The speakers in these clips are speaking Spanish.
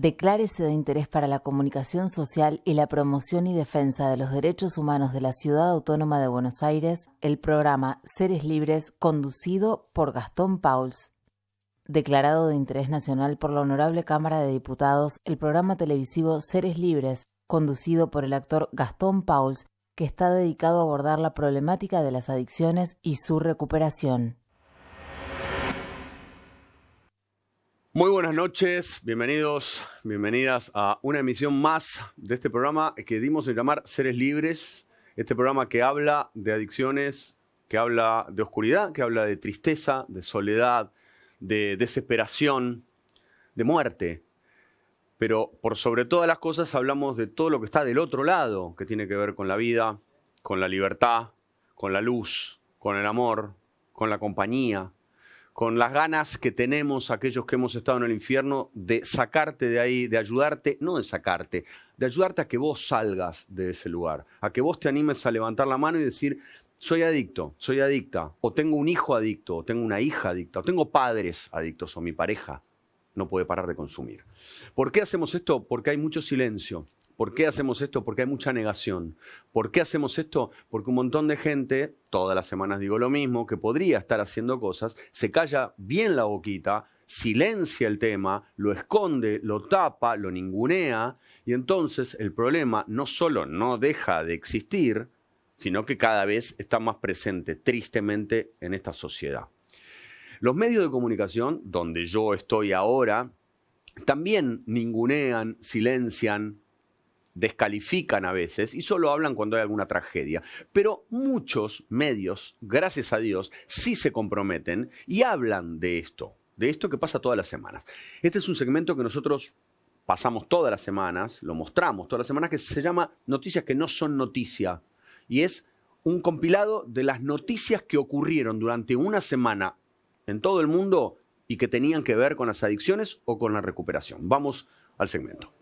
Declárese de interés para la comunicación social y la promoción y defensa de los derechos humanos de la Ciudad Autónoma de Buenos Aires, el programa Seres Libres, conducido por Gastón Pauls. Declarado de interés nacional por la Honorable Cámara de Diputados, el programa televisivo Seres Libres, conducido por el actor Gastón Pauls, que está dedicado a abordar la problemática de las adicciones y su recuperación. Muy buenas noches, bienvenidos, bienvenidas a una emisión más de este programa que dimos en llamar Seres Libres, este programa que habla de adicciones, que habla de oscuridad, que habla de tristeza, de soledad, de desesperación, de muerte. Pero por sobre todas las cosas hablamos de todo lo que está del otro lado, que tiene que ver con la vida, con la libertad, con la luz, con el amor, con la compañía, con las ganas que tenemos aquellos que hemos estado en el infierno de sacarte de ahí, de ayudarte, no de sacarte, de ayudarte a que vos salgas de ese lugar, a que vos te animes a levantar la mano y decir, soy adicto, soy adicta, o tengo un hijo adicto, o tengo una hija adicta, o tengo padres adictos, o mi pareja no puede parar de consumir. ¿Por qué hacemos esto? Porque hay mucho silencio. ¿Por qué hacemos esto? Porque hay mucha negación. ¿Por qué hacemos esto? Porque un montón de gente, todas las semanas digo lo mismo, que podría estar haciendo cosas, se calla bien la boquita, silencia el tema, lo esconde, lo tapa, lo ningunea, y entonces el problema no solo no deja de existir, sino que cada vez está más presente, tristemente, en esta sociedad. Los medios de comunicación, donde yo estoy ahora, también ningunean, silencian, descalifican a veces y solo hablan cuando hay alguna tragedia. Pero muchos medios, gracias a Dios, sí se comprometen y hablan de esto que pasa todas las semanas. Este es un segmento que nosotros pasamos todas las semanas, lo mostramos todas las semanas, que se llama Noticias que no son noticia. Y es un compilado de las noticias que ocurrieron durante una semana en todo el mundo y que tenían que ver con las adicciones o con la recuperación. Vamos al segmento.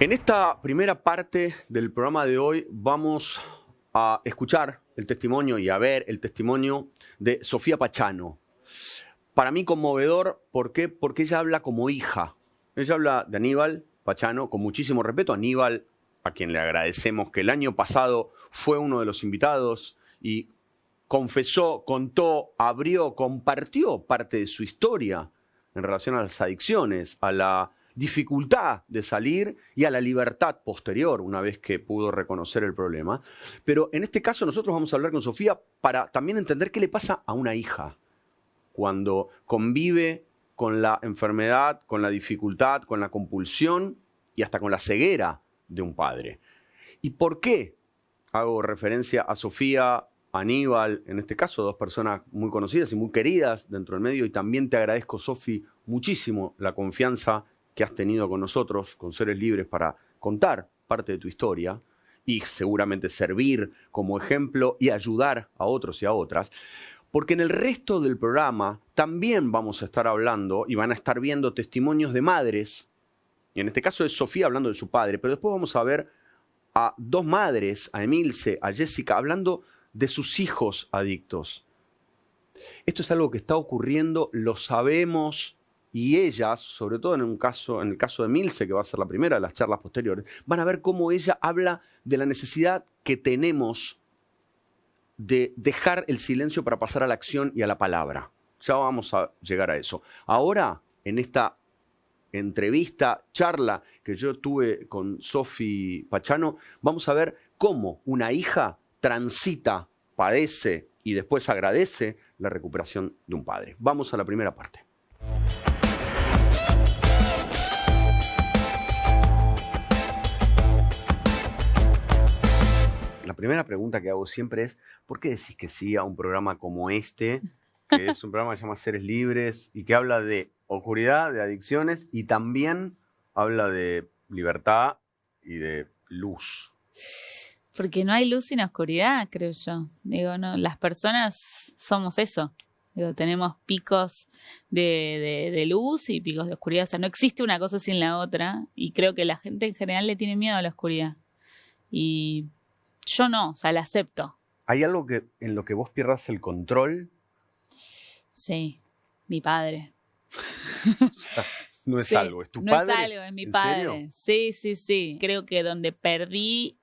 En esta primera parte del programa de hoy vamos a escuchar el testimonio y a ver el testimonio de Sofía Pachano. Para mí conmovedor, ¿por qué? Porque ella habla como hija. Ella habla de Aníbal Pachano con muchísimo respeto. Aníbal, a quien le agradecemos que el año pasado fue uno de los invitados y confesó, contó, abrió, compartió parte de su historia en relación a las adicciones, a la dificultad de salir y a la libertad posterior, una vez que pudo reconocer el problema. Pero en este caso nosotros vamos a hablar con Sofía para también entender qué le pasa a una hija cuando convive con la enfermedad, con la dificultad, con la compulsión y hasta con la ceguera de un padre. ¿Y por qué hago referencia a Sofía, a Aníbal, en este caso, dos personas muy conocidas y muy queridas dentro del medio? Y también te agradezco, Sofi, muchísimo la confianza que has tenido con nosotros, con Seres Libres, para contar parte de tu historia y seguramente servir como ejemplo y ayudar a otros y a otras. Porque en el resto del programa también vamos a estar hablando y van a estar viendo testimonios de madres. Y en este caso es Sofía hablando de su padre, pero después vamos a ver a dos madres, a Emilce, a Jessica, hablando de sus hijos adictos. Esto es algo que está ocurriendo, lo sabemos. Y ellas, sobre todo en el caso de Emilce, que va a ser la primera de las charlas posteriores, van a ver cómo ella habla de la necesidad que tenemos de dejar el silencio para pasar a la acción y a la palabra. Ya vamos a llegar a eso. Ahora, en esta entrevista, charla que yo tuve con Sofía Pachano, vamos a ver cómo una hija transita, padece y después agradece la recuperación de un padre. Vamos a la primera parte. primera pregunta que hago siempre es, ¿por qué decís que sí a un programa como este, que es un programa que se llama Seres Libres y que habla de oscuridad, de adicciones y también habla de libertad y de luz? Porque no hay luz sin oscuridad, creo yo. Digo, no, las personas somos eso. Digo, tenemos picos de luz y picos de oscuridad. O sea, no existe una cosa sin la otra. Y creo que la gente en general le tiene miedo a la oscuridad. Y yo no, o sea, la acepto. ¿Hay algo en lo que vos pierdas el control? Sí, mi padre. O sea, no es algo, ¿es tu padre? No es algo, es mi ¿En padre. serio? Sí. Creo que donde perdí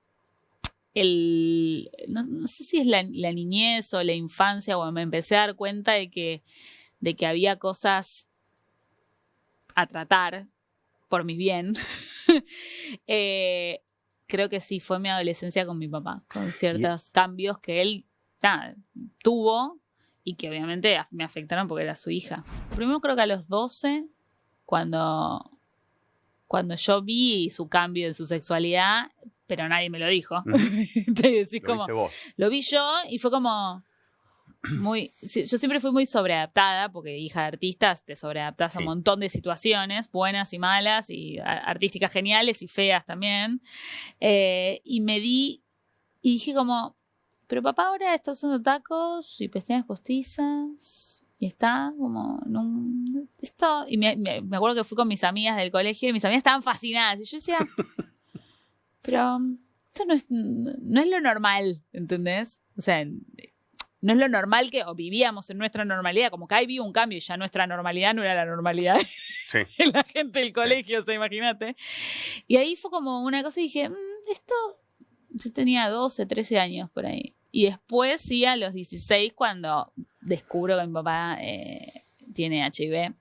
no sé si es la niñez o la infancia, o me empecé a dar cuenta de que había cosas a tratar por mi bien. Creo que sí, fue mi adolescencia con mi papá, con ciertos cambios que él tuvo y que obviamente me afectaron porque era su hija. Primero creo que a los 12, cuando yo vi su cambio en su sexualidad, pero nadie me lo dijo. Te decís como, lo vi yo y fue como yo siempre fui muy sobreadaptada, porque hija de artistas te sobreadaptás a un montón de situaciones, buenas y malas, y artísticas geniales y feas también. Y dije como, pero papá ahora está usando tacos y pestañas postizas y está como esto. Y me acuerdo que fui con mis amigas del colegio y mis amigas estaban fascinadas y yo decía, pero esto no es lo normal, ¿entendés? O sea, no es lo normal o vivíamos en nuestra normalidad, como que ahí vi un cambio y ya nuestra normalidad no era la normalidad de la gente del colegio, o sea, imagínate. Y ahí fue como una cosa y dije, esto, yo tenía 12, 13 años por ahí. Y después sí, a los 16, cuando descubro que mi papá tiene HIV,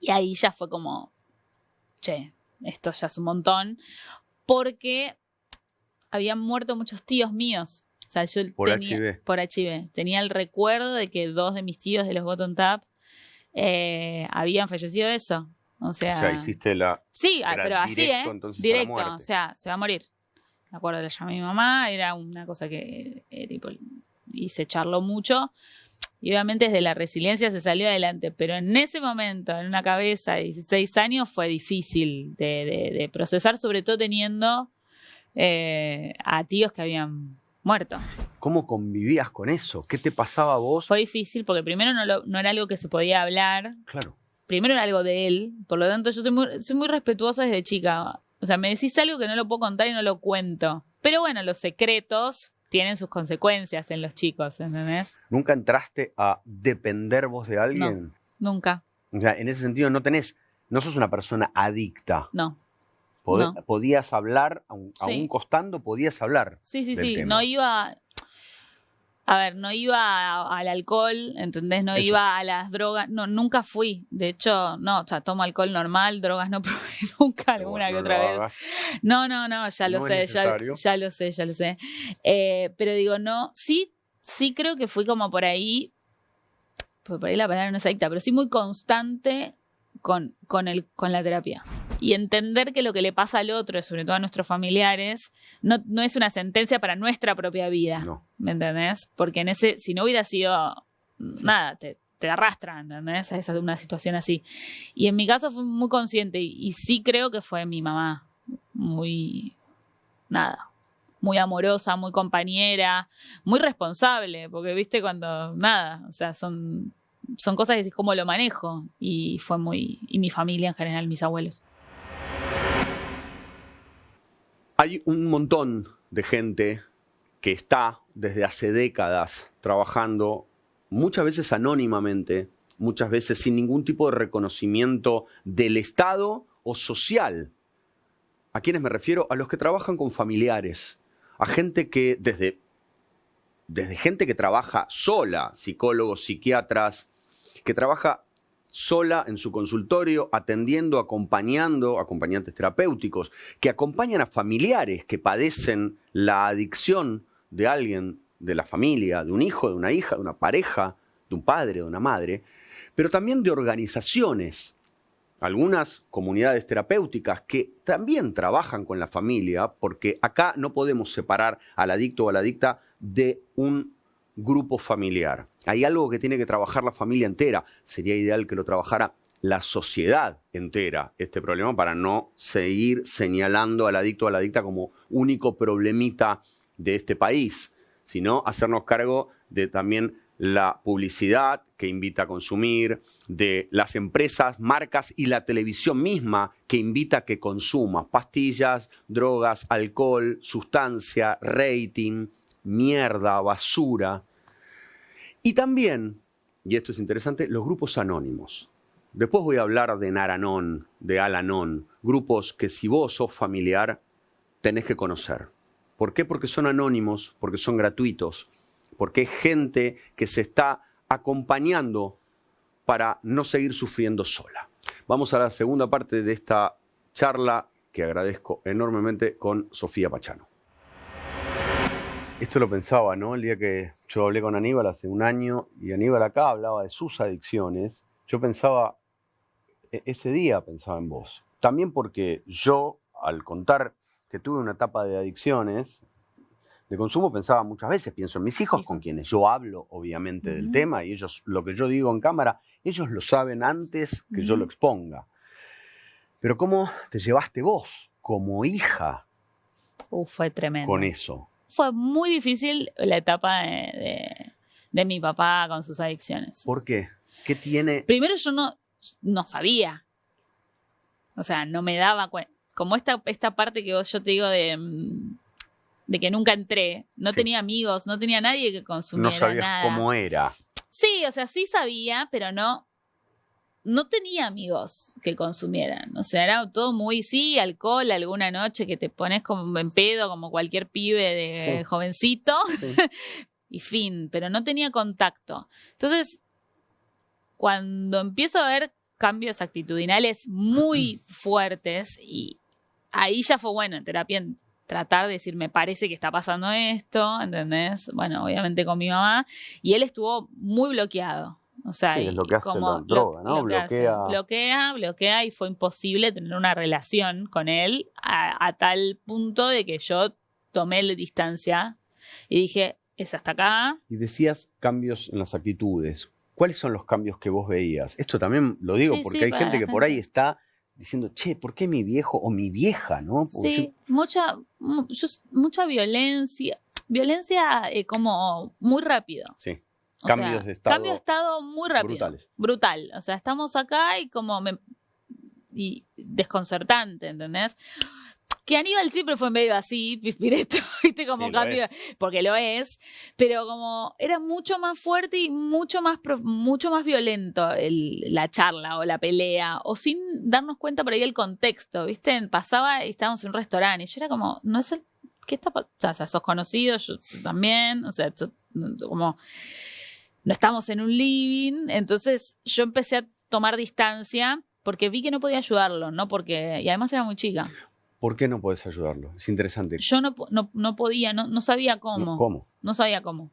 y ahí ya fue como, esto ya es un montón, porque habían muerto muchos tíos míos. O sea, yo por HIV. Tenía el recuerdo de que 2 de mis tíos de los Bottom Tap habían fallecido de eso. O sea, hiciste la... Sí, pero así, directo. O sea, se va a morir. Me acuerdo, le llamé a mi mamá, era una cosa que y se charló mucho. Y obviamente desde la resiliencia se salió adelante. Pero en ese momento, en una cabeza de 16 años, fue difícil de procesar, sobre todo teniendo a tíos que habían muerto. ¿Cómo convivías con eso? ¿Qué te pasaba a vos? Fue difícil porque primero no era algo que se podía hablar. Claro. Primero era algo de él. Por lo tanto, yo soy muy respetuosa desde chica. O sea, me decís algo que no lo puedo contar y no lo cuento. Pero bueno, los secretos tienen sus consecuencias en los chicos, ¿entendés? ¿Nunca entraste a depender vos de alguien? No, nunca. O sea, en ese sentido no sos una persona adicta. No. Podías hablar, aún costando, podías hablar. Sí. No iba al alcohol, ¿entendés? No iba a las drogas. No, nunca fui. De hecho, no, o sea, tomo alcohol normal, drogas no probé nunca, alguna que otra vez. No, ya lo sé, ya lo sé. Pero digo, no, sí creo que fui como por ahí la palabra no es adicta, pero sí muy constante con la terapia. Y entender que lo que le pasa al otro, sobre todo a nuestros familiares, no es una sentencia para nuestra propia vida. No. ¿Me entendés? Porque si no hubiera sido nada, te arrastran, ¿entendés? Esa es una situación así. Y en mi caso fui muy consciente y sí creo que fue mi mamá muy amorosa, muy compañera, muy responsable, porque viste cuando o sea, son cosas que decís cómo lo manejo, y mi familia en general, mis abuelos. Hay un montón de gente que está desde hace décadas trabajando, muchas veces anónimamente, muchas veces sin ningún tipo de reconocimiento del Estado o social. ¿A quiénes me refiero? A los que trabajan con familiares, a gente que desde gente que trabaja sola, psicólogos, psiquiatras, que trabaja sola en su consultorio, atendiendo, acompañantes terapéuticos, que acompañan a familiares que padecen la adicción de alguien, de la familia, de un hijo, de una hija, de una pareja, de un padre, de una madre, pero también de organizaciones algunas comunidades terapéuticas que también trabajan con la familia, porque acá no podemos separar al adicto o a la adicta de un grupo familiar. Hay algo que tiene que trabajar la familia entera. Sería ideal que lo trabajara la sociedad entera, este problema, para no seguir señalando al adicto o a la adicta como único problemita de este país, sino hacernos cargo de también la publicidad que invita a consumir, de las empresas, marcas y la televisión misma que invita a que consumas pastillas, drogas, alcohol, sustancia, rating, mierda, basura. Y también, y esto es interesante, los grupos anónimos. Después voy a hablar de Naranon, de Al-Anon, grupos que si vos sos familiar tenés que conocer. ¿Por qué? Porque son anónimos, porque son gratuitos, porque es gente que se está acompañando para no seguir sufriendo sola. Vamos a la segunda parte de esta charla que agradezco enormemente con Sofía Pachano. Esto lo pensaba, ¿no? El día que yo hablé con Aníbal hace un año y Aníbal acá hablaba de sus adicciones. Yo pensaba, ese día pensaba en vos. También porque yo, al contar que tuve una etapa de adicciones, de consumo, pensaba muchas veces, pienso en mis hijos con quienes yo hablo, obviamente, del tema, y ellos, lo que yo digo en cámara, ellos lo saben antes que yo lo exponga. Pero ¿cómo te llevaste vos, como hija, Fue tremendo. con eso? Fue muy difícil la etapa de mi papá con sus adicciones. ¿Por qué? ¿Qué tiene? Primero yo no sabía. O sea, no me daba cuenta. Como esta parte que yo te digo de que nunca entré, no tenía amigos, no tenía nadie que consumiera nada. No sabías cómo era. Sí, o sea, sí sabía, pero no tenía amigos que consumieran. O sea, era todo muy, sí, alcohol alguna noche que te pones como en pedo, como cualquier pibe de jovencito, y fin, pero no tenía contacto. Entonces, cuando empiezo a ver cambios actitudinales muy fuertes, y ahí ya fue bueno en terapia tratar de decir, me parece que está pasando esto, ¿entendés? Bueno, obviamente con mi mamá, y él estuvo muy bloqueado. O sea, sí, es lo que hace como la droga, ¿no? Bloquea, y fue imposible tener una relación con él a tal punto de que yo tomé la distancia y dije, es hasta acá. Y decías cambios en las actitudes. ¿Cuáles son los cambios que vos veías? Esto también lo digo porque hay gente que por ahí está diciendo, che, ¿por qué mi viejo o mi vieja, no? Porque sí, mucha violencia. Violencia como muy rápido. Sí. Cambios de estado. Cambio de estado muy rápido. Brutales. Brutal. O sea, estamos acá y como y desconcertante, ¿entendés? Que Aníbal siempre fue medio así, pispireto, ¿viste? Como sí, cambio, porque lo es, pero como era mucho más fuerte y mucho más violento la charla o la pelea, o sin darnos cuenta por ahí el contexto, ¿viste? Pasaba y estábamos en un restaurante y yo era como, no es ¿qué está pasando? O sea, sos conocido, yo también, o sea, como no estamos en un living, entonces yo empecé a tomar distancia porque vi que no podía ayudarlo, ¿no? Porque, y además era muy chica. ¿Por qué no podés ayudarlo? Es interesante. Yo no podía, no sabía cómo. ¿Cómo? No sabía cómo.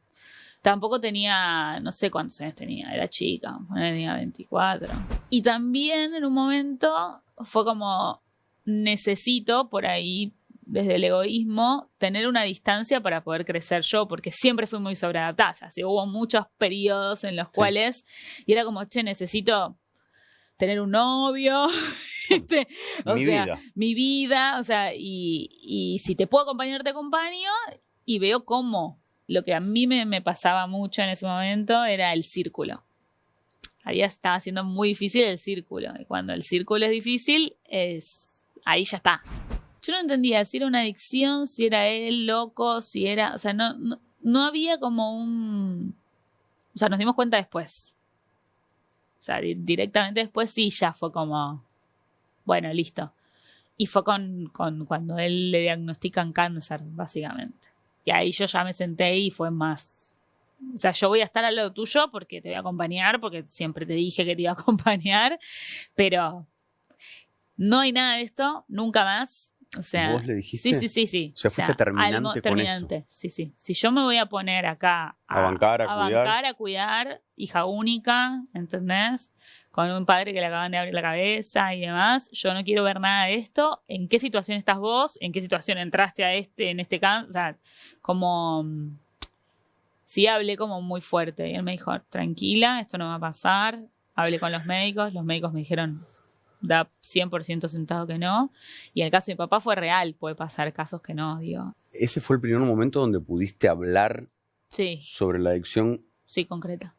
Tampoco tenía, no sé cuántos años tenía, era chica, tenía 24. Y también en un momento fue como, necesito por ahí, desde el egoísmo, tener una distancia para poder crecer yo, porque siempre fui muy sobreadaptada. O sea, hubo muchos periodos en los cuales, y era como, che, necesito tener un novio, mi vida, o sea, y si te puedo acompañar, te acompaño, y veo cómo lo que a mí me pasaba mucho en ese momento era el círculo. Estaba siendo muy difícil el círculo, y cuando el círculo es difícil, ahí ya está. Yo no entendía si era una adicción, si era él loco, si era, o sea, no había como o sea, nos dimos cuenta después. O sea, directamente después sí, ya fue como, bueno, listo. Y fue cuando él le diagnostican cáncer, básicamente. Y ahí yo ya me senté y fue más, o sea, yo voy a estar al lado tuyo porque te voy a acompañar, porque siempre te dije que te iba a acompañar, pero no hay nada de esto, nunca más. O sea, ¿vos le dijiste? Sí. O sea, fuiste terminante con eso. Sí. Si yo me voy a poner acá A bancar, a cuidar. bancar, a cuidar, hija única, ¿entendés? Con un padre que le acaban de abrir la cabeza y demás, yo no quiero ver nada de esto. ¿En qué situación estás vos? ¿En qué situación entraste en este caso? O sea, como... Sí, hablé como muy fuerte. Y él me dijo, tranquila, esto no va a pasar. Hablé con los médicos me dijeron, da 100% sentado que no. Y el caso de mi papá fue real, puede pasar casos que no, digo. ¿Ese fue el primer momento donde pudiste hablar sobre la adicción? Sí, concreta.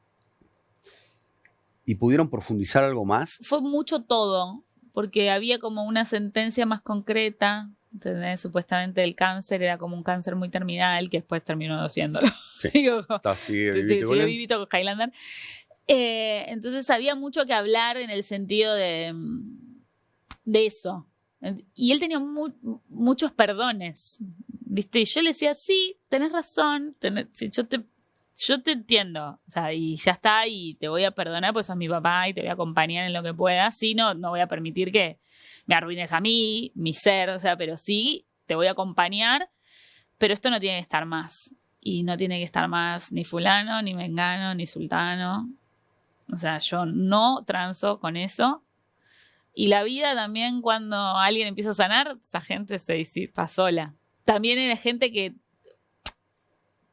¿Y pudieron profundizar algo más? Fue mucho todo, porque había como una sentencia más concreta, ¿entendés? Supuestamente el cáncer era como un cáncer muy terminal, que después terminó siéndolo. Sí. Digo, Sigue sigue vivito con Highlander. Entonces había mucho que hablar en el sentido de eso. Y él tenía muchos perdones, ¿viste? Y yo le decía, sí, tenés razón, sí, yo te entiendo, o sea, y ya está, y te voy a perdonar, pues sos mi papá y te voy a acompañar en lo que pueda. Sí, no voy a permitir que me arruines a mí, mi ser, o sea, pero sí, te voy a acompañar, pero esto no tiene que estar más. Y no tiene que estar más ni fulano, ni mengano, ni sultano. O sea, yo no transo con eso. Y la vida también, cuando alguien empieza a sanar, esa gente se disipa sola. También era gente que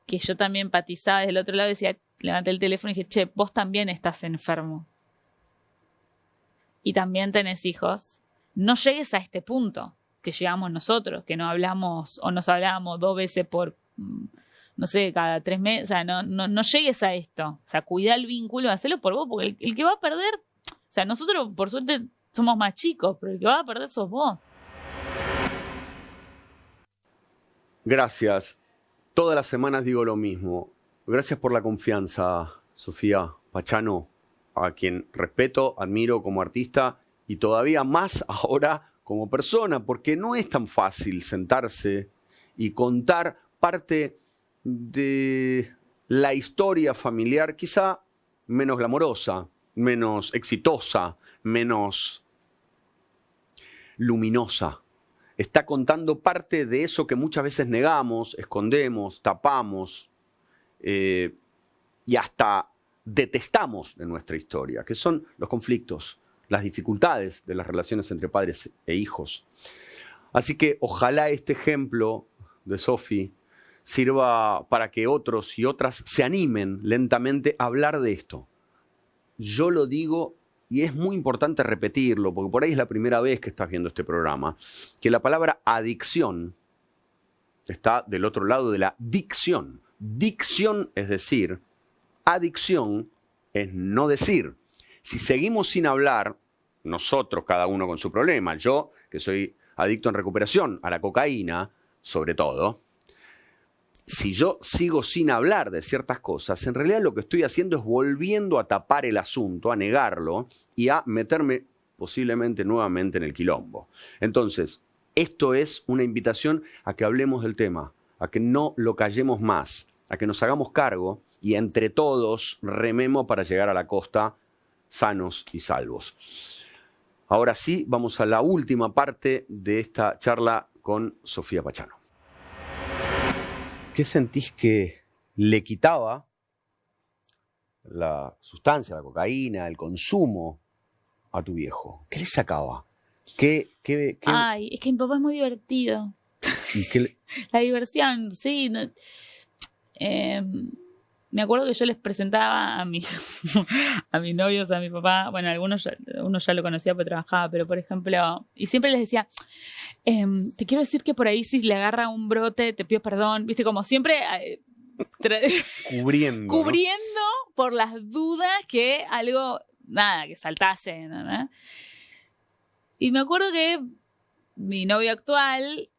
yo también empatizaba desde el otro lado, decía, levanté el teléfono y dije, che, vos también estás enfermo. Y también tenés hijos. No llegues a este punto que llegamos nosotros, que no hablamos o nos hablábamos 2 veces por, no sé, cada 3 meses. O sea, no llegues a esto. O sea, cuida el vínculo, hacelo por vos, porque el que va a perder, o sea, nosotros por suerte somos más chicos, pero el que va a perder sos vos. Gracias. Todas las semanas digo lo mismo. Gracias por la confianza, Sofía Pachano, a quien respeto, admiro como artista y todavía más ahora como persona, porque no es tan fácil sentarse y contar parte de la historia familiar, quizá menos glamorosa, menos exitosa, menos luminosa. Está contando parte de eso que muchas veces negamos, escondemos, tapamos y hasta detestamos de nuestra historia, que son los conflictos, las dificultades de las relaciones entre padres e hijos. Así que ojalá este ejemplo de Sofi sirva para que otros y otras se animen lentamente a hablar de esto. Yo lo digo y es muy importante repetirlo, porque por ahí es la primera vez que estás viendo este programa, que la palabra adicción está del otro lado de la dicción. Dicción es decir, adicción es no decir. Si seguimos sin hablar, nosotros, cada uno con su problema, yo que soy adicto en recuperación a la cocaína, sobre todo, si yo sigo sin hablar de ciertas cosas, en realidad lo que estoy haciendo es volviendo a tapar el asunto, a negarlo y a meterme posiblemente nuevamente en el quilombo. Entonces, esto es una invitación a que hablemos del tema, a que no lo callemos más, a que nos hagamos cargo y entre todos rememos para llegar a la costa sanos y salvos. Ahora sí, vamos a la última parte de esta charla con Sofía Pachano. ¿Qué sentís que le quitaba la sustancia, la cocaína, el consumo a tu viejo? ¿Qué le sacaba? Ay, es que mi papá es muy divertido. ¿Y la diversión, sí. No, me acuerdo que yo les presentaba a mis novios, a mi papá, bueno, uno ya lo conocía porque trabajaba, pero por ejemplo, y siempre les decía, te quiero decir que por ahí si le agarra un brote, te pido perdón, viste, como siempre cubriendo ¿no? Por las dudas que algo, nada, que saltase, ¿no? Y me acuerdo que mi novio actual,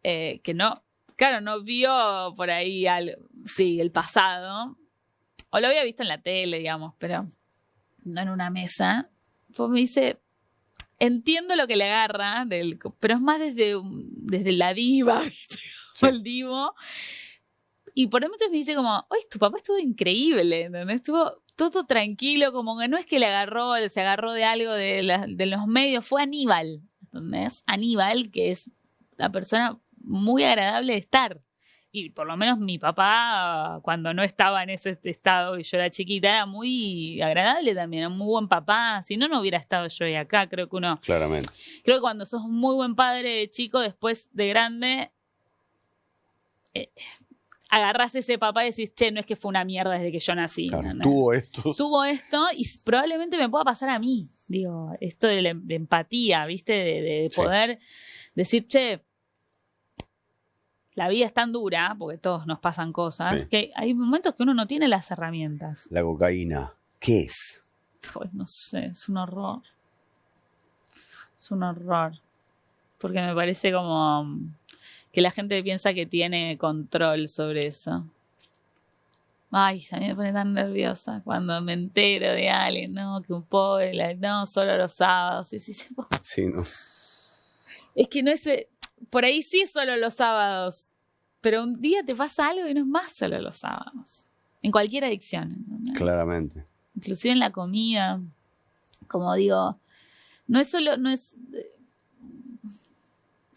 que no, claro, no vio por ahí el pasado, o lo había visto en la tele, digamos, pero no en una mesa, pues me dice, entiendo lo que le agarra, pero es más desde la diva, ¿viste? Sí. El divo. Y por momentos me dice como, oye, tu papá estuvo increíble, ¿entendés? Estuvo todo tranquilo, como que no es que se agarró de algo de los medios, fue Aníbal, ¿entendés? Aníbal, que es una persona muy agradable de estar. Y por lo menos mi papá, cuando no estaba en ese estado y yo era chiquita, era muy agradable también, un muy buen papá. Si no, no hubiera estado yo hoy acá. Creo que cuando sos un muy buen padre de chico, después de grande, agarrás ese papá y decís, che, no es que fue una mierda desde que yo nací. Claro, tuvo esto y probablemente me pueda pasar a mí. Digo, esto de empatía, ¿viste? De poder decir, che, la vida es tan dura, porque todos nos pasan cosas, que hay momentos que uno no tiene las herramientas. La cocaína, ¿qué es? Pues no sé, es un horror. Es un horror. Porque me parece como que la gente piensa que tiene control sobre eso. Ay, a mí me pone tan nerviosa cuando me entero de alguien, no, que un pobre, no, solo los sábados. Sí, no. Es que no es... Por ahí sí es solo los sábados, pero un día te pasa algo y no es más solo los sábados. En cualquier adicción, ¿entendés? Claramente. Inclusive en la comida, como digo, no es solo,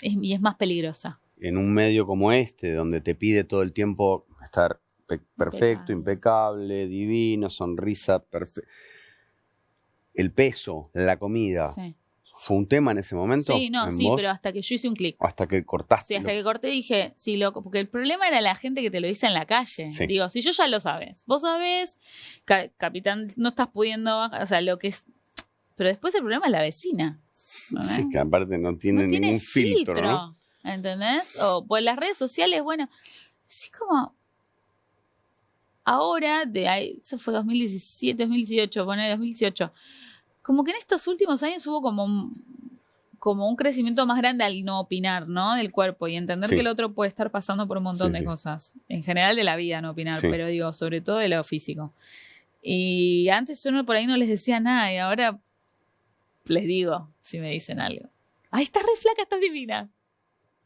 y es más peligrosa. En un medio como este, donde te pide todo el tiempo estar perfecto, impecable, divino, sonrisa perfecta. El peso, la comida. Sí. ¿Fue un tema en ese momento? Sí, no, sí, pero hasta que yo hice un clic. Hasta que cortaste. Sí, hasta que corté dije, sí, loco, porque el problema era la gente que te lo dice en la calle. Sí. Digo, si yo ya lo sabes, vos sabés, capitán, no estás pudiendo bajar, o sea, lo que es... Pero después el problema es la vecina, ¿no? Sí, que aparte no tiene ningún filtro, ¿no? ¿Entendés? O pues las redes sociales, bueno, sí, como... Ahora, eso fue 2017, 2018, poné 2018... Como que en estos últimos años hubo como un crecimiento más grande al no opinar, ¿no? Del cuerpo y entender que el otro puede estar pasando por un montón de cosas. En general de la vida no opinar, pero digo, sobre todo de lo físico. Y antes yo por ahí no les decía nada y ahora les digo si me dicen algo. ¡Ay, estás re flaca, estás divina!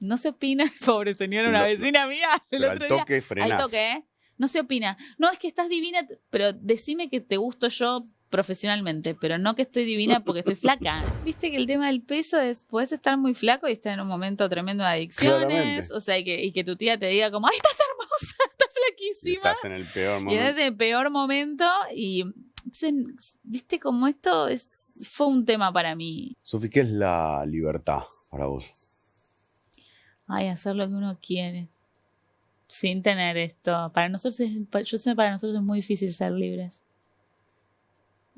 No se opina, pobre señora, una vecina mía, el otro día. Frenás. Al toque, ¿eh? No se opina. No, es que estás divina, pero decime que te gusto yo profesionalmente, pero no que estoy divina porque estoy flaca. Viste que el tema del peso es, puedes estar muy flaco y estar en un momento tremendo de adicciones. Claramente. O sea, y que tu tía te diga como, ¡ay, estás hermosa! ¡Estás flaquísima! Estás en el peor momento. Y estás en el peor momento y entonces, viste como esto fue un tema para mí. Sofi, ¿qué es la libertad para vos? Ay, hacer lo que uno quiere. Sin tener esto. Para nosotros es muy difícil ser libres.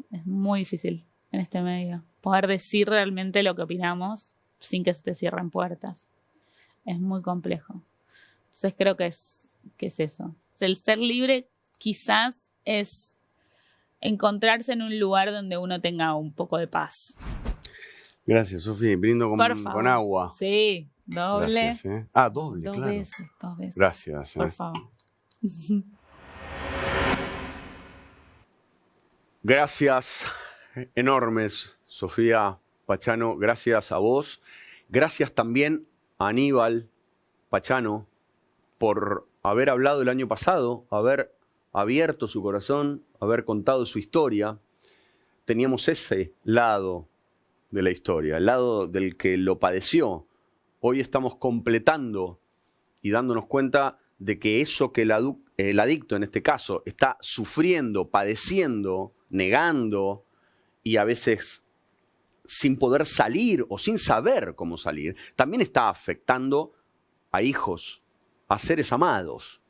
Es muy difícil en este medio. Poder decir realmente lo que opinamos sin que se te cierren puertas. Es muy complejo. Entonces creo que es eso. El ser libre quizás es encontrarse en un lugar donde uno tenga un poco de paz. Gracias, Sofi. Brindo con agua. Sí, doble. Gracias, ¿eh? Doble, dos claro. Dos veces. Gracias. Por favor. Gracias enormes, Sofía Pachano. Gracias a vos. Gracias también a Aníbal Pachano por haber hablado el año pasado, haber abierto su corazón, haber contado su historia. Teníamos ese lado de la historia, el lado del que lo padeció. Hoy estamos completando y dándonos cuenta de que eso que el adicto, en este caso, está sufriendo, padeciendo, negando y a veces sin poder salir o sin saber cómo salir, también está afectando a hijos, a seres amados,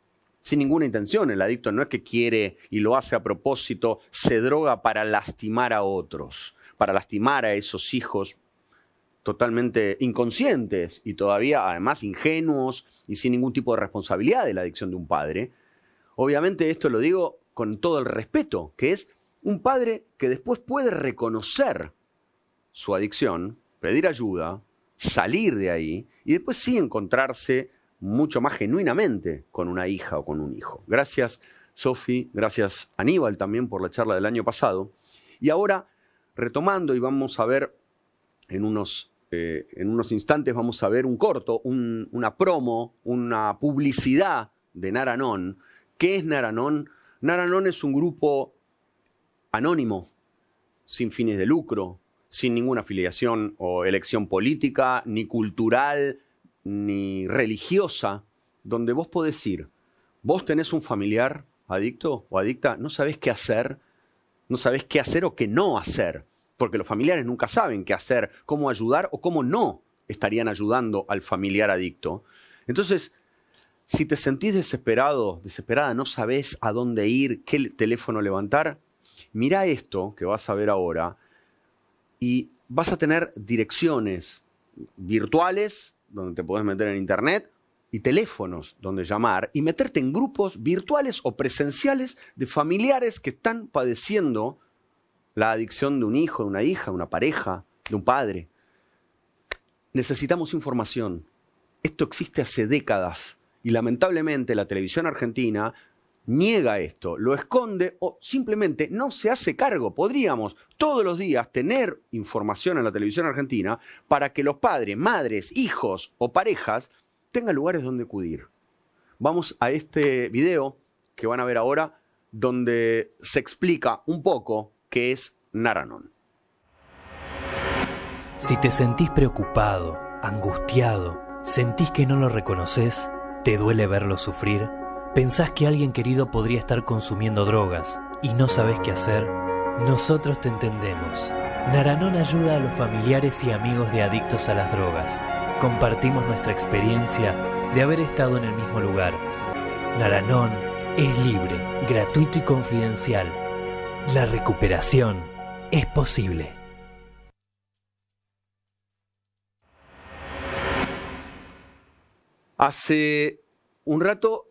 sin ninguna intención. El adicto no es que quiere y lo hace a propósito, se droga para lastimar a otros, para lastimar a esos hijos totalmente inconscientes y todavía además ingenuos y sin ningún tipo de responsabilidad de la adicción de un padre. Obviamente esto lo digo con todo el respeto, que es un padre que después puede reconocer su adicción, pedir ayuda, salir de ahí y después sí encontrarse mucho más genuinamente con una hija o con un hijo. Gracias, Sofi, gracias Aníbal también por la charla del año pasado. Y ahora, retomando, y vamos a ver en unos instantes, vamos a ver un corto, una promo, una publicidad de Naranon. ¿Qué es Naranon? Naranon es un grupo anónimo, sin fines de lucro, sin ninguna afiliación o elección política, ni cultural, ni religiosa, donde vos podés ir. Vos tenés un familiar adicto o adicta, no sabés qué hacer, no sabés qué hacer o qué no hacer, porque los familiares nunca saben qué hacer, cómo ayudar o cómo no estarían ayudando al familiar adicto. Entonces, si te sentís desesperado, desesperada, no sabés a dónde ir, qué teléfono levantar, mirá esto que vas a ver ahora y vas a tener direcciones virtuales donde te podés meter en internet y teléfonos donde llamar y meterte en grupos virtuales o presenciales de familiares que están padeciendo la adicción de un hijo, de una hija, de una pareja, de un padre. Necesitamos información. Esto existe hace décadas y lamentablemente la televisión argentina niega esto, lo esconde o simplemente no se hace cargo. Podríamos todos los días tener información en la televisión argentina para que los padres, madres, hijos o parejas tengan lugares donde acudir. Vamos a este video que van a ver ahora donde se explica un poco qué es Naranon. Si te sentís preocupado, angustiado, sentís que no lo reconoces, te duele verlo sufrir, pensás que alguien querido podría estar consumiendo drogas y no sabés qué hacer, nosotros te entendemos. Naranon ayuda a los familiares y amigos de adictos a las drogas. Compartimos nuestra experiencia de haber estado en el mismo lugar. Naranon es libre, gratuito y confidencial. La recuperación es posible. Hace un rato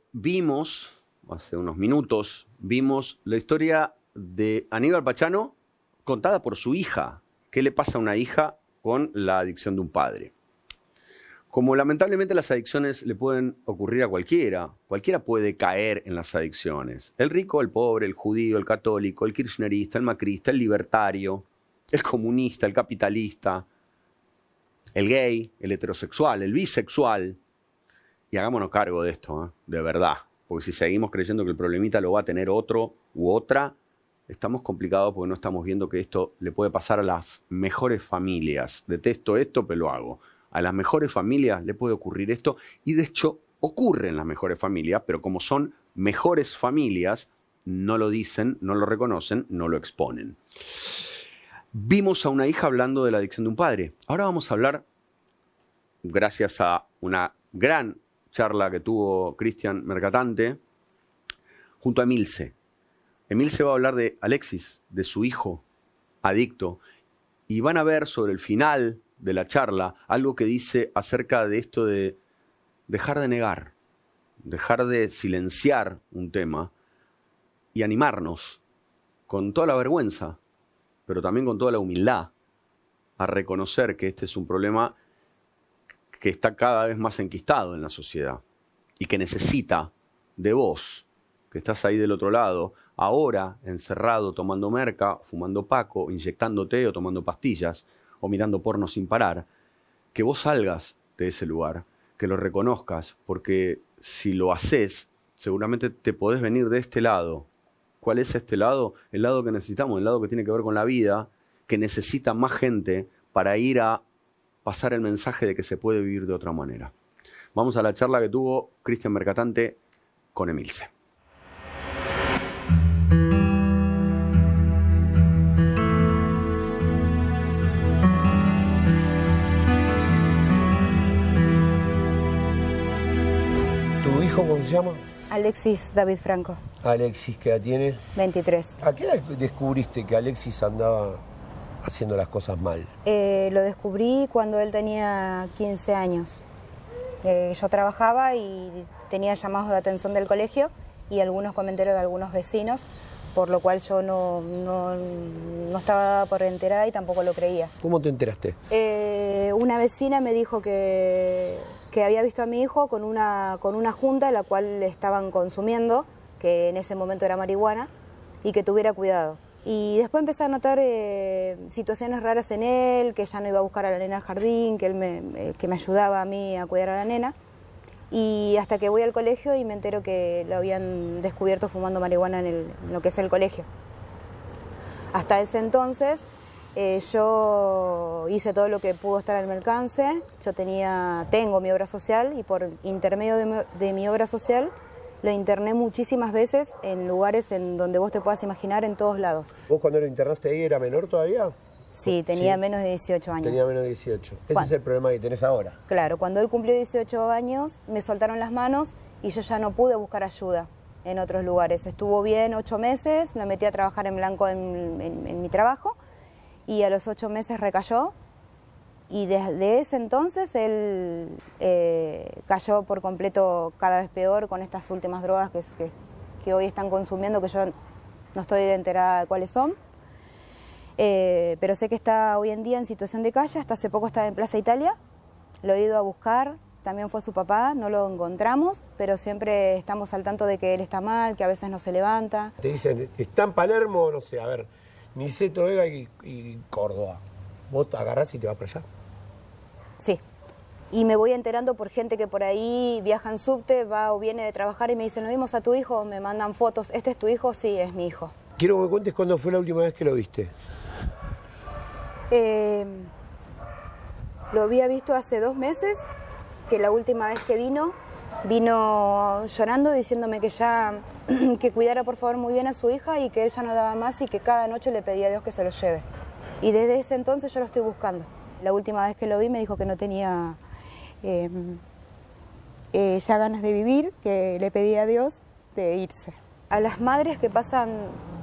hace unos minutos, vimos la historia de Aníbal Pachano contada por su hija. ¿Qué le pasa a una hija con la adicción de un padre? Como lamentablemente las adicciones le pueden ocurrir a cualquiera puede caer en las adicciones. El rico, el pobre, el judío, el católico, el kirchnerista, el macrista, el libertario, el comunista, el capitalista, el gay, el heterosexual, el bisexual. Y hagámonos cargo de esto, de verdad. Porque si seguimos creyendo que el problemita lo va a tener otro u otra, estamos complicados porque no estamos viendo que esto le puede pasar a las mejores familias. Detesto esto, pero lo hago. A las mejores familias le puede ocurrir esto y de hecho ocurre en las mejores familias, pero como son mejores familias, no lo dicen, no lo reconocen, no lo exponen. Vimos a una hija hablando de la adicción de un padre. Ahora vamos a hablar, gracias a una gran charla que tuvo Cristian Mercatante, junto a Emilce. Emilce va a hablar de Alexis, de su hijo adicto, y van a ver sobre el final de la charla algo que dice acerca de esto de dejar de negar, dejar de silenciar un tema y animarnos con toda la vergüenza, pero también con toda la humildad, a reconocer que este es un problema que está cada vez más enquistado en la sociedad y que necesita de vos, que estás ahí del otro lado, ahora encerrado tomando merca, fumando paco, inyectándote o tomando pastillas o mirando porno sin parar, que vos salgas de ese lugar, que lo reconozcas, porque si lo haces, seguramente te podés venir de este lado. ¿Cuál es este lado? El lado que necesitamos, el lado que tiene que ver con la vida, que necesita más gente para ir a pasar el mensaje de que se puede vivir de otra manera. Vamos a la charla que tuvo Cristian Mercatante con Emilce. ¿Tu hijo cómo se llama? Alexis David Franco. Alexis, ¿qué edad tiene? 23. ¿A qué edad descubriste que Alexis andaba haciendo las cosas mal? Lo descubrí cuando él tenía 15 años. Yo trabajaba y tenía llamados de atención del colegio y algunos comentarios de algunos vecinos, por lo cual yo no estaba por enterada y tampoco lo creía. ¿Cómo te enteraste? Una vecina me dijo que había visto a mi hijo con una junta en la cual estaban consumiendo, que en ese momento era marihuana, y que tuviera cuidado. Y después empecé a notar situaciones raras en él, que ya no iba a buscar a la nena al jardín, que me ayudaba a mí a cuidar a la nena. Y hasta que voy al colegio y me entero que lo habían descubierto fumando marihuana en lo que es el colegio. Hasta ese entonces Yo hice todo lo que pudo estar al mi alcance. Yo tengo mi obra social y por intermedio de mi obra social lo interné muchísimas veces en lugares en donde vos te puedas imaginar, en todos lados. ¿Vos cuando lo internaste ahí era menor todavía? Sí, tenía Sí. menos de 18 años. Tenía menos de 18. Ese ¿Cuándo? es el problema que tenés ahora. Claro, cuando él cumplió 18 años me soltaron las manos y yo ya no pude buscar ayuda en otros lugares. Estuvo bien 8 meses, me metí a trabajar en blanco en mi trabajo y a los 8 meses recayó y desde ese entonces él cayó por completo cada vez peor con estas últimas drogas que hoy están consumiendo, que yo no estoy enterada de cuáles son. Pero sé que está hoy en día en situación de calle, hasta hace poco estaba en Plaza Italia, lo he ido a buscar, también fue su papá, no lo encontramos, pero siempre estamos al tanto de que él está mal, que a veces no se levanta. Te dicen, está en Palermo, no sé, a ver, Niceto, Vega y Córdoba. Vos agarrás y te vas para allá. Sí, y me voy enterando por gente que por ahí viaja en subte, va o viene de trabajar y me dicen, ¿no vimos a tu hijo? Me mandan fotos, ¿este es tu hijo? Sí, es mi hijo. Quiero que me cuentes cuándo fue la última vez que lo viste. Lo había visto hace 2 meses, que la última vez que vino llorando diciéndome que cuidara por favor muy bien a su hija y que él ya no daba más y que cada noche le pedía a Dios que se lo lleve. Y desde ese entonces yo lo estoy buscando. La última vez que lo vi me dijo que no tenía ya ganas de vivir, que le pedía a Dios de irse. A las madres que pasan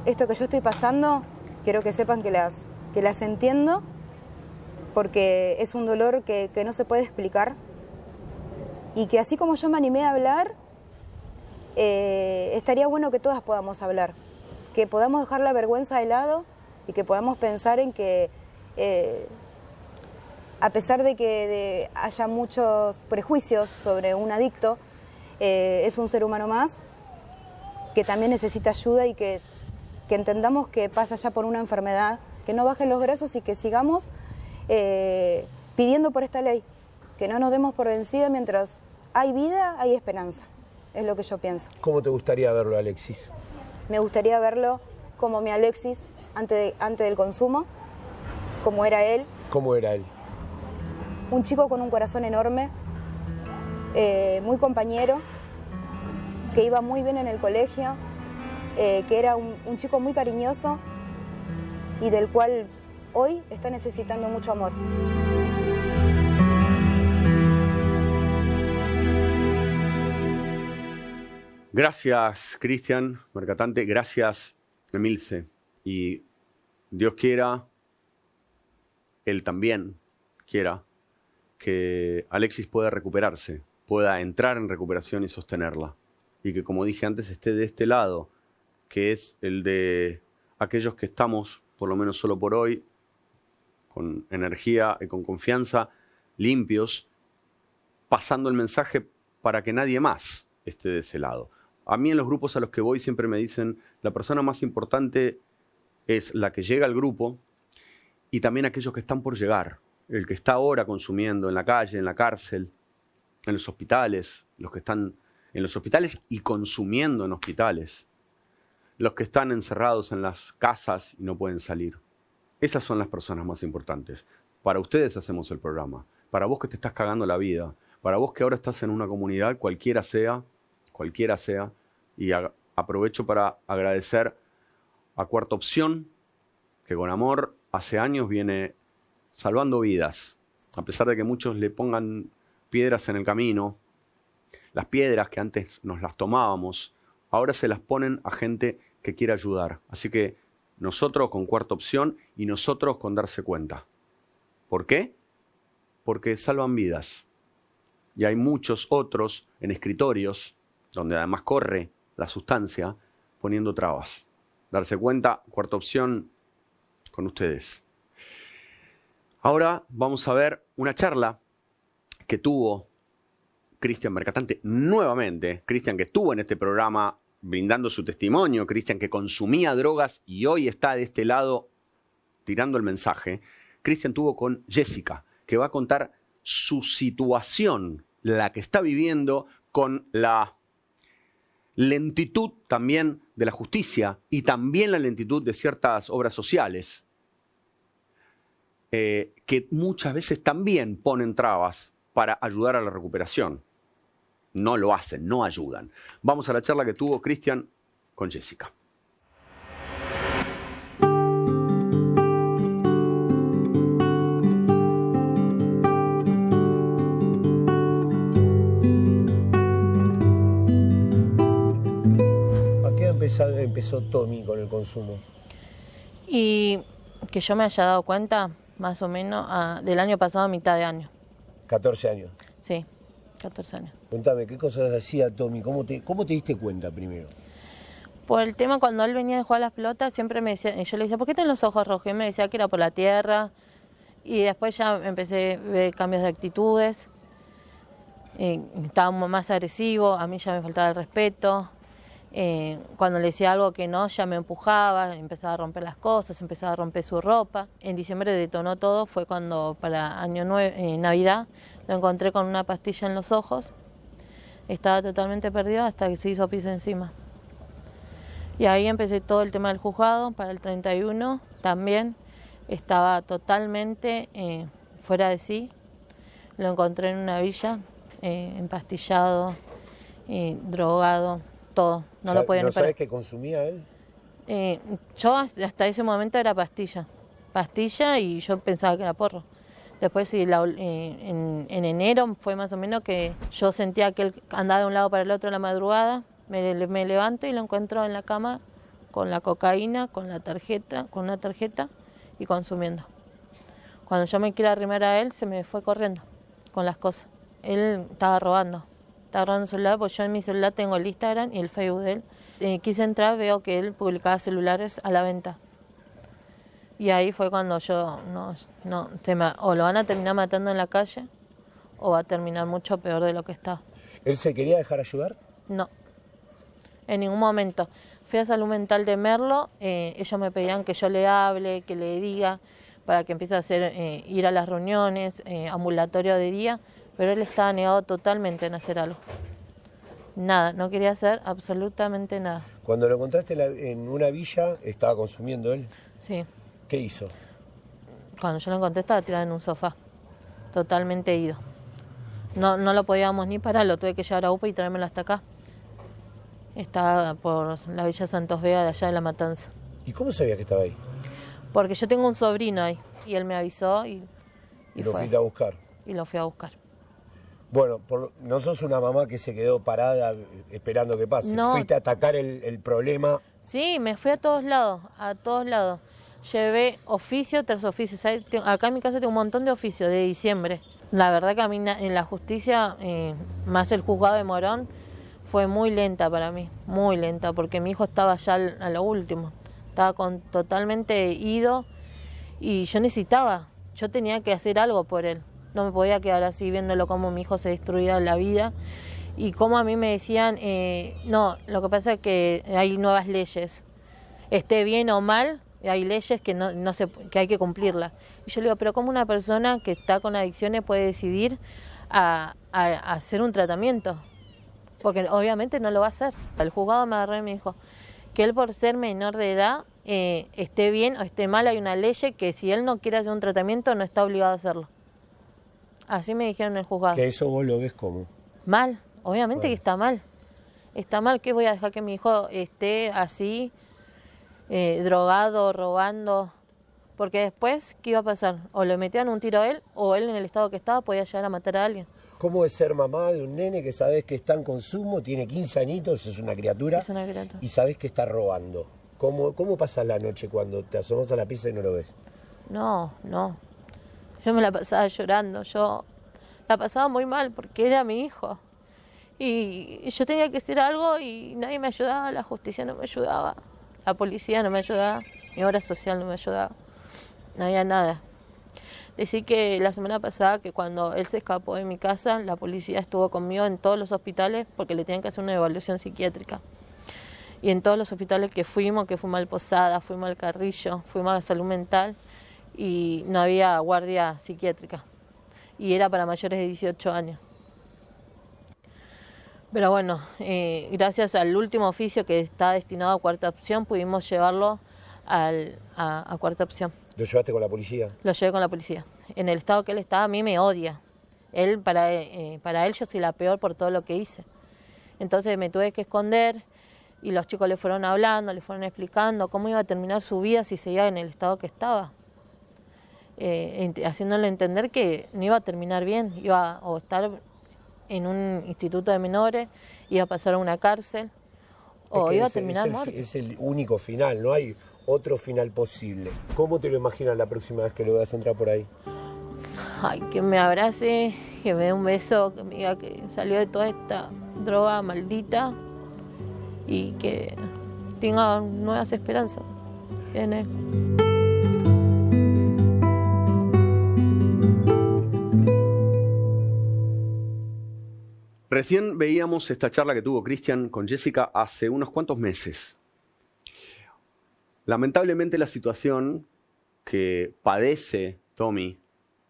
esto que yo estoy pasando, quiero que sepan que las entiendo, porque es un dolor que no se puede explicar y que así como yo me animé a hablar, estaría bueno que todas podamos hablar, que podamos dejar la vergüenza de lado y que podamos pensar en que a pesar de que haya muchos prejuicios sobre un adicto, es un ser humano más que también necesita ayuda y que entendamos que pasa ya por una enfermedad, que no bajen los brazos y que sigamos pidiendo por esta ley, que no nos demos por vencida. Mientras hay vida, hay esperanza, es lo que yo pienso. ¿Cómo te gustaría verlo, Alexis? Me gustaría verlo como mi Alexis antes del consumo, como era él. ¿Cómo era él? Un chico con un corazón enorme, muy compañero, que iba muy bien en el colegio, que era un chico muy cariñoso y del cual hoy está necesitando mucho amor. Gracias, Cristian Mercatante. Gracias, Emilce. Y Dios quiera, Él también quiera, que Alexis pueda recuperarse, pueda entrar en recuperación y sostenerla. Y que, como dije antes, esté de este lado, que es el de aquellos que estamos, por lo menos solo por hoy, con energía y con confianza, limpios, pasando el mensaje para que nadie más esté de ese lado. A mí en los grupos a los que voy siempre me dicen, la persona más importante es la que llega al grupo y también aquellos que están por llegar. El que está ahora consumiendo en la calle, en la cárcel, en los hospitales, los que están en los hospitales y consumiendo en hospitales, los que están encerrados en las casas y no pueden salir. Esas son las personas más importantes. Para ustedes hacemos el programa. Para vos que te estás cagando la vida. Para vos que ahora estás en una comunidad, cualquiera sea, y aprovecho para agradecer a Cuarta Opción, que con amor hace años viene salvando vidas. A pesar de que muchos le pongan piedras en el camino, las piedras que antes nos las tomábamos, ahora se las ponen a gente que quiere ayudar. Así que nosotros con Cuarta Opción y nosotros con Darse Cuenta. ¿Por qué? Porque salvan vidas. Y hay muchos otros en escritorios, donde además corre la sustancia, poniendo trabas. Darse Cuenta, Cuarta Opción, con ustedes. Ahora vamos a ver una charla que tuvo Cristian Mercatante nuevamente. Cristian que estuvo en este programa brindando su testimonio. Cristian que consumía drogas y hoy está de este lado tirando el mensaje. Cristian tuvo con Jessica, que va a contar su situación, la que está viviendo con la lentitud también de la justicia y también la lentitud de ciertas obras sociales. que muchas veces también ponen trabas para ayudar a la recuperación. No lo hacen, no ayudan. Vamos a la charla que tuvo Cristian con Jessica. Empezó Tommy con el consumo? Y que yo me haya dado cuenta, más o menos, del año pasado a mitad de año. 14 años. Sí, 14 años. Contame, ¿qué cosas hacía Tommy? ¿Cómo te diste cuenta primero? Por el tema, cuando él venía de jugar a las pelotas, siempre me decía, yo le decía, ¿por qué tenés los ojos rojos? Y él me decía que era por la tierra. Y después ya empecé a ver cambios de actitudes. Estaba más agresivo, a mí ya me faltaba el respeto. Cuando le decía algo que no, ya me empujaba, empezaba a romper las cosas, empezaba a romper su ropa. En diciembre detonó todo, fue cuando para Navidad lo encontré con una pastilla en los ojos. Estaba totalmente perdido hasta que se hizo pis encima. Y ahí empecé todo el tema del juzgado. Para el 31 también estaba totalmente fuera de sí. Lo encontré en una villa, empastillado, drogado. Todo, no lo podía ni parar. ¿No sabes qué consumía él? Yo hasta ese momento era pastilla y yo pensaba que era porro. Después sí, en enero fue más o menos que yo sentía que él andaba de un lado para el otro en la madrugada, me levanto y lo encuentro en la cama con la cocaína, con una tarjeta y consumiendo. Cuando yo me quiero arrimar a él, se me fue corriendo con las cosas. Él estaba robando el celular, porque yo en mi celular tengo el Instagram y el Facebook de él. Quise entrar, veo que él publicaba celulares a la venta. Y ahí fue cuando yo, o lo van a terminar matando en la calle, o va a terminar mucho peor de lo que está. ¿Él se quería dejar ayudar? No, en ningún momento. Fui a Salud Mental de Merlo, ellos me pedían que yo le hable, que le diga, para que empiece a ir a las reuniones, ambulatorio de día, pero él estaba negado totalmente en hacer algo. Nada, no quería hacer absolutamente nada. Cuando lo encontraste en una villa, ¿estaba consumiendo él? Sí. ¿Qué hizo? Cuando yo lo encontré estaba tirado en un sofá, totalmente ido. No lo podíamos ni parar, lo tuve que llevar a UPA y traérmelo hasta acá. Estaba por la Villa Santos Vega de allá de La Matanza. ¿Y cómo sabías que estaba ahí? Porque yo tengo un sobrino ahí y él me avisó y lo fue. fuiste a buscar. Y lo fui a buscar. Bueno, no sos una mamá que se quedó parada esperando que pase. No. Fuiste a atacar el problema. Sí, me fui a todos lados, Llevé oficio tras oficio. ¿Sabes? Acá en mi casa tengo un montón de oficios de diciembre. La verdad que a mí en la justicia, más el juzgado de Morón, fue muy lenta para mí, muy lenta, porque mi hijo estaba ya a lo último. Estaba totalmente ido y yo tenía que hacer algo por él. No me podía quedar así viéndolo como mi hijo se destruía la vida y como a mí me decían, no, lo que pasa es que hay nuevas leyes, esté bien o mal, hay leyes que que hay que cumplirlas. Y yo le digo, pero ¿cómo una persona que está con adicciones puede decidir a hacer un tratamiento? Porque obviamente no lo va a hacer. El juzgado me agarró y me dijo que él por ser menor de edad, esté bien o esté mal, hay una ley que si él no quiere hacer un tratamiento no está obligado a hacerlo. Así me dijeron en el juzgado. ¿Que eso vos lo ves como? Mal, obviamente que está mal. Está mal que voy a dejar que mi hijo esté así, drogado, robando. Porque después, ¿qué iba a pasar? O le metían un tiro a él, o él en el estado que estaba podía llegar a matar a alguien. ¿Cómo es ser mamá de un nene que sabés que está en consumo, tiene 15 añitos, es una criatura? Es una criatura. Y sabés que está robando. ¿Cómo pasas la noche cuando te asomas a la pieza y no lo ves? No. Yo me la pasaba llorando, yo la pasaba muy mal porque era mi hijo. Y yo tenía que hacer algo y nadie me ayudaba, la justicia no me ayudaba, la policía no me ayudaba, mi obra social no me ayudaba, no había nada. Decir que la semana pasada, que cuando él se escapó de mi casa, la policía estuvo conmigo en todos los hospitales porque le tenían que hacer una evaluación psiquiátrica. Y en todos los hospitales que fuimos al Posada, fuimos al Carrillo, fuimos a Salud Mental, y no había guardia psiquiátrica. Y era para mayores de 18 años. Pero bueno, gracias al último oficio que está destinado a cuarta opción, pudimos llevarlo a cuarta opción. ¿Lo llevaste con la policía? Lo llevé con la policía. En el estado que él estaba, a mí me odia. Para él yo soy la peor por todo lo que hice. Entonces me tuve que esconder y los chicos le fueron hablando, le fueron explicando cómo iba a terminar su vida si seguía en el estado que estaba. Haciéndole entender que no iba a terminar bien, iba a estar en un instituto de menores, iba a pasar a una cárcel o iba a terminar muerto. Es el único final, no hay otro final posible. ¿Cómo te lo imaginas la próxima vez que lo veas entrar por ahí? Ay, que me abrace, que me dé un beso, que me diga que salió de toda esta droga maldita y que tenga nuevas esperanzas en él. Recién veíamos esta charla que tuvo Cristian con Jessica hace unos cuantos meses. Lamentablemente la situación que padece Tommy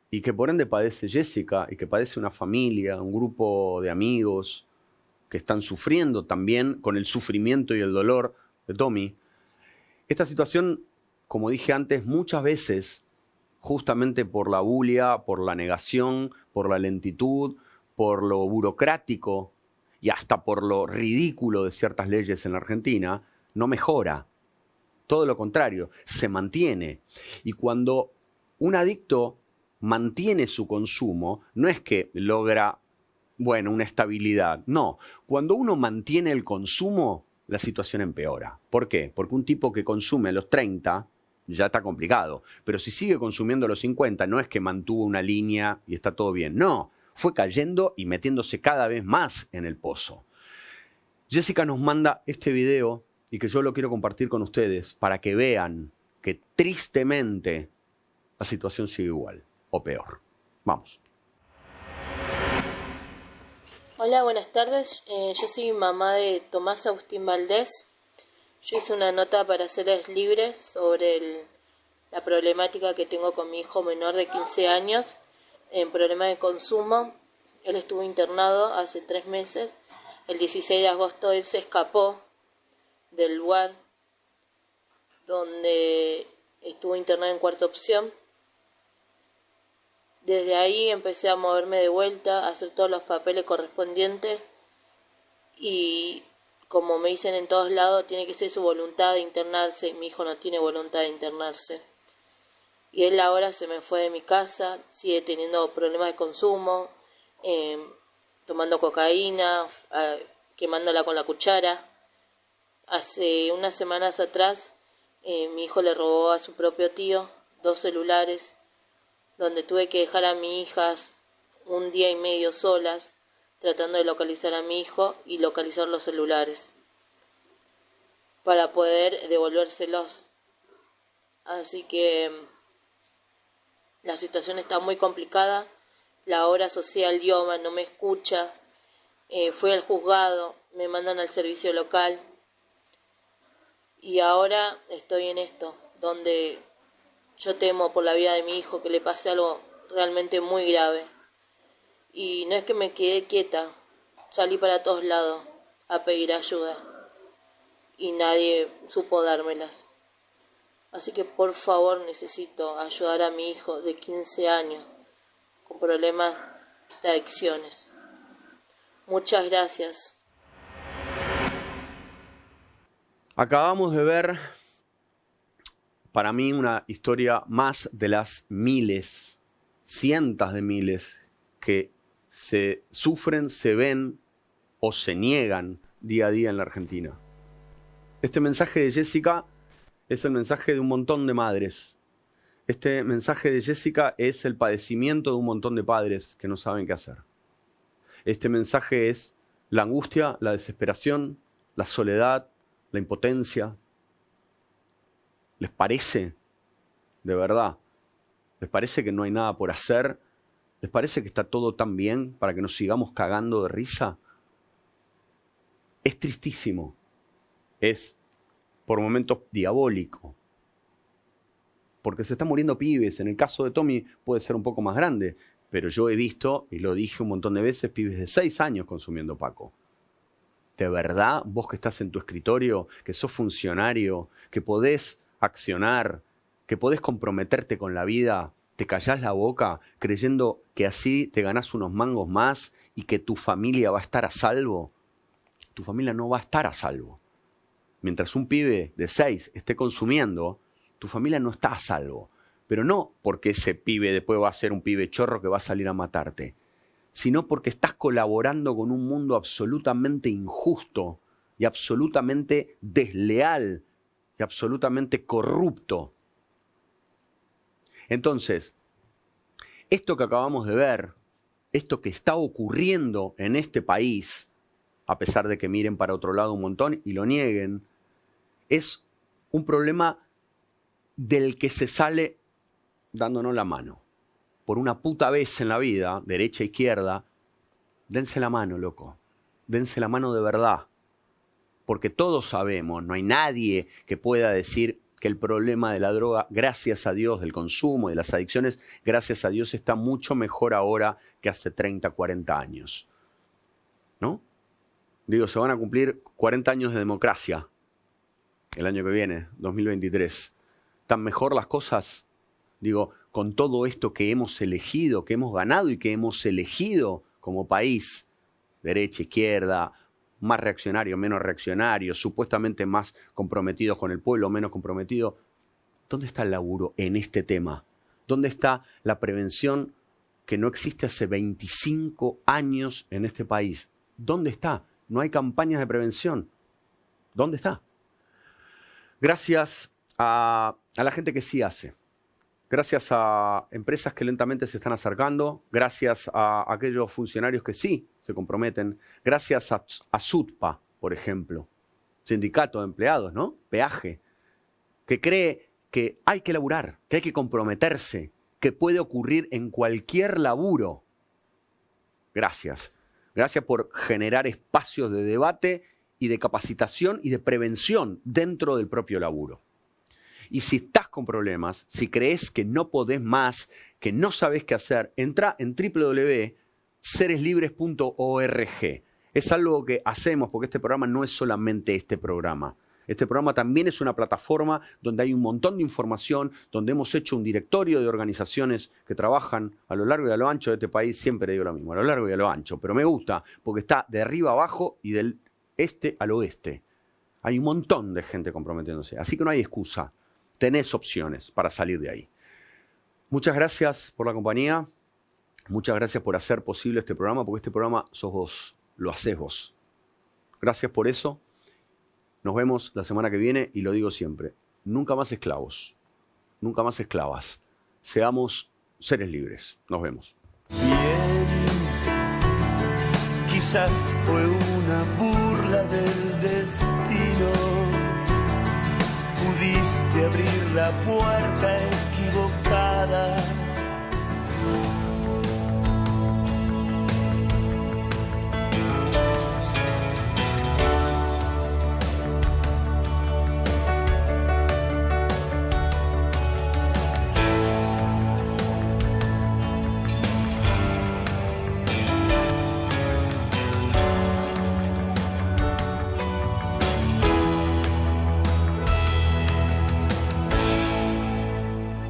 y que por ende padece Jessica y que padece una familia, un grupo de amigos que están sufriendo también con el sufrimiento y el dolor de Tommy, esta situación, como dije antes, muchas veces, justamente por la bulia, por la negación, por la lentitud, por lo burocrático y hasta por lo ridículo de ciertas leyes en la Argentina, no mejora. Todo lo contrario, se mantiene. Y cuando un adicto mantiene su consumo, no es que logra, una estabilidad. No, cuando uno mantiene el consumo, la situación empeora. ¿Por qué? Porque un tipo que consume a los 30 ya está complicado. Pero si sigue consumiendo a los 50, no es que mantuvo una línea y está todo bien. No, fue cayendo y metiéndose cada vez más en el pozo. Jessica nos manda este video y que yo lo quiero compartir con ustedes para que vean que tristemente la situación sigue igual o peor. Vamos. Hola, buenas tardes. Yo soy mamá de Tomás Agustín Valdés. Yo hice una nota para Seres Libres sobre la problemática que tengo con mi hijo menor de 15 años en problema de consumo. Él estuvo internado hace 3 meses. El 16 de agosto él se escapó del lugar donde estuvo internado en cuarta opción. Desde ahí empecé a moverme de vuelta, a hacer todos los papeles correspondientes y como me dicen en todos lados, tiene que ser su voluntad de internarse. Mi hijo no tiene voluntad de internarse. Y él ahora se me fue de mi casa, sigue teniendo problemas de consumo, tomando cocaína, quemándola con la cuchara. Hace unas semanas atrás mi hijo le robó a su propio tío 2 celulares, donde tuve que dejar a mi hija 1 día y medio solas, tratando de localizar a mi hijo y localizar los celulares, para poder devolvérselos. Así que la situación está muy complicada, la obra social Ioma no me escucha, fui al juzgado, me mandan al servicio local y ahora estoy en esto, donde yo temo por la vida de mi hijo que le pase algo realmente muy grave. Y no es que me quedé quieta, salí para todos lados a pedir ayuda y nadie supo dármelas. Así que por favor necesito ayudar a mi hijo de 15 años con problemas de adicciones. Muchas gracias. Acabamos de ver, para mí, una historia más de las miles, cientos de miles, que se sufren, se ven o se niegan día a día en la Argentina. Este mensaje de Jessica es el mensaje de un montón de madres. Este mensaje de Jessica es el padecimiento de un montón de padres que no saben qué hacer. Este mensaje es la angustia, la desesperación, la soledad, la impotencia. ¿Les parece? De verdad. ¿Les parece que no hay nada por hacer? ¿Les parece que está todo tan bien para que nos sigamos cagando de risa? Es tristísimo. Es, por momentos, diabólico. Porque se están muriendo pibes. En el caso de Tommy puede ser un poco más grande. Pero yo he visto, y lo dije un montón de veces, pibes de 6 años consumiendo Paco. ¿De verdad vos que estás en tu escritorio, que sos funcionario, que podés accionar que podés comprometerte con la vida, te callás la boca creyendo que así te ganás unos mangos más y que tu familia va a estar a salvo. Tu familia no va a estar a salvo. Mientras un pibe de 6 esté consumiendo, tu familia no está a salvo. Pero no porque ese pibe después va a ser un pibe chorro que va a salir a matarte, sino porque estás colaborando con un mundo absolutamente injusto y absolutamente desleal y absolutamente corrupto. Entonces, esto que acabamos de ver, esto que está ocurriendo en este país, a pesar de que miren para otro lado un montón y lo nieguen, es un problema del que se sale dándonos la mano. Por una puta vez en la vida, derecha e izquierda, dense la mano, loco. Dense la mano de verdad. Porque todos sabemos, no hay nadie que pueda decir que el problema de la droga, gracias a Dios, del consumo y de las adicciones, gracias a Dios está mucho mejor ahora que hace 30, 40 años. ¿No? Digo, se van a cumplir 40 años de democracia el año que viene, 2023. ¿Están mejor las cosas? Digo, con todo esto que hemos elegido, que hemos ganado y que hemos elegido como país, derecha, izquierda, más reaccionario, menos reaccionario, supuestamente más comprometidos con el pueblo, menos comprometidos. ¿Dónde está el laburo en este tema? ¿Dónde está la prevención que no existe hace 25 años en este país? ¿Dónde está? No hay campañas de prevención. ¿Dónde está? Gracias a la gente que sí hace. Gracias a empresas que lentamente se están acercando, gracias a aquellos funcionarios que sí se comprometen, gracias a SUTPA, por ejemplo, sindicato de empleados, ¿no? Peaje, que cree que hay que laburar, que hay que comprometerse, que puede ocurrir en cualquier laburo. Gracias. Gracias por generar espacios de debate y de capacitación y de prevención dentro del propio laburo. Y si estás con problemas, si crees que no podés más, que no sabés qué hacer, entra en www.sereslibres.org. Es algo que hacemos porque este programa no es solamente este programa. Este programa también es una plataforma donde hay un montón de información, donde hemos hecho un directorio de organizaciones que trabajan a lo largo y a lo ancho de este país. Siempre digo lo mismo, a lo largo y a lo ancho, pero me gusta porque está de arriba a abajo y del este al oeste. Hay un montón de gente comprometiéndose, así que no hay excusa. Tenés opciones para salir de ahí. Muchas gracias por la compañía. Muchas gracias por hacer posible este programa, porque este programa sos vos, lo hacés vos. Gracias por eso. Nos vemos la semana que viene y lo digo siempre. Nunca más esclavos. Nunca más esclavas. Seamos seres libres. Nos vemos. Bien, quizás fue una burla del destino. Pudiste abrir la puerta equivocada.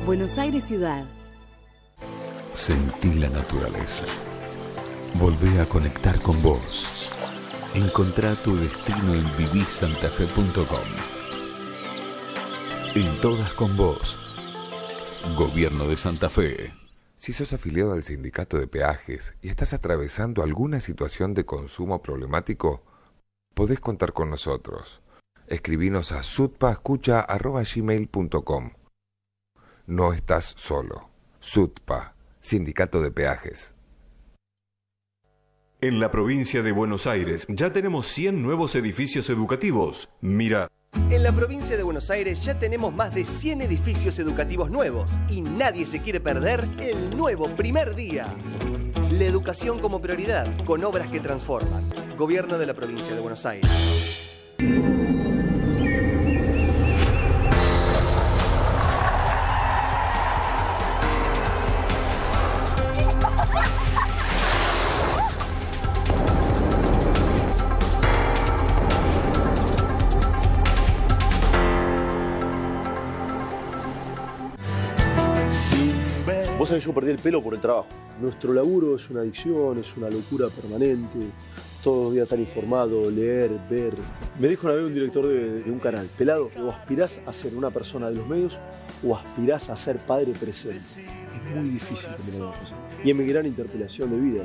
Buenos Aires Ciudad. Sentí la naturaleza. Volvé a conectar con vos. Encontrá tu destino en vivirsantafe.com. En todas con vos. Gobierno de Santa Fe. Si sos afiliado al sindicato de peajes y estás atravesando alguna situación de consumo problemático, podés contar con nosotros. Escribinos a sutpaescucha@gmail.com. No estás solo. SUTPA, Sindicato de Peajes. En la provincia de Buenos Aires ya tenemos 100 nuevos edificios educativos. Mira. En la provincia de Buenos Aires ya tenemos más de 100 edificios educativos nuevos y nadie se quiere perder el nuevo primer día. La educación como prioridad, con obras que transforman. Gobierno de la provincia de Buenos Aires. años yo perdí el pelo por el trabajo. Nuestro laburo es una adicción, es una locura permanente. Todos los días estar informado, leer, ver. Me dijo una vez un director de un canal: pelado, o aspirás a ser una persona de los medios o aspirás a ser padre presente. Es muy difícil combinar las cosas. Y es mi gran interpelación de vida.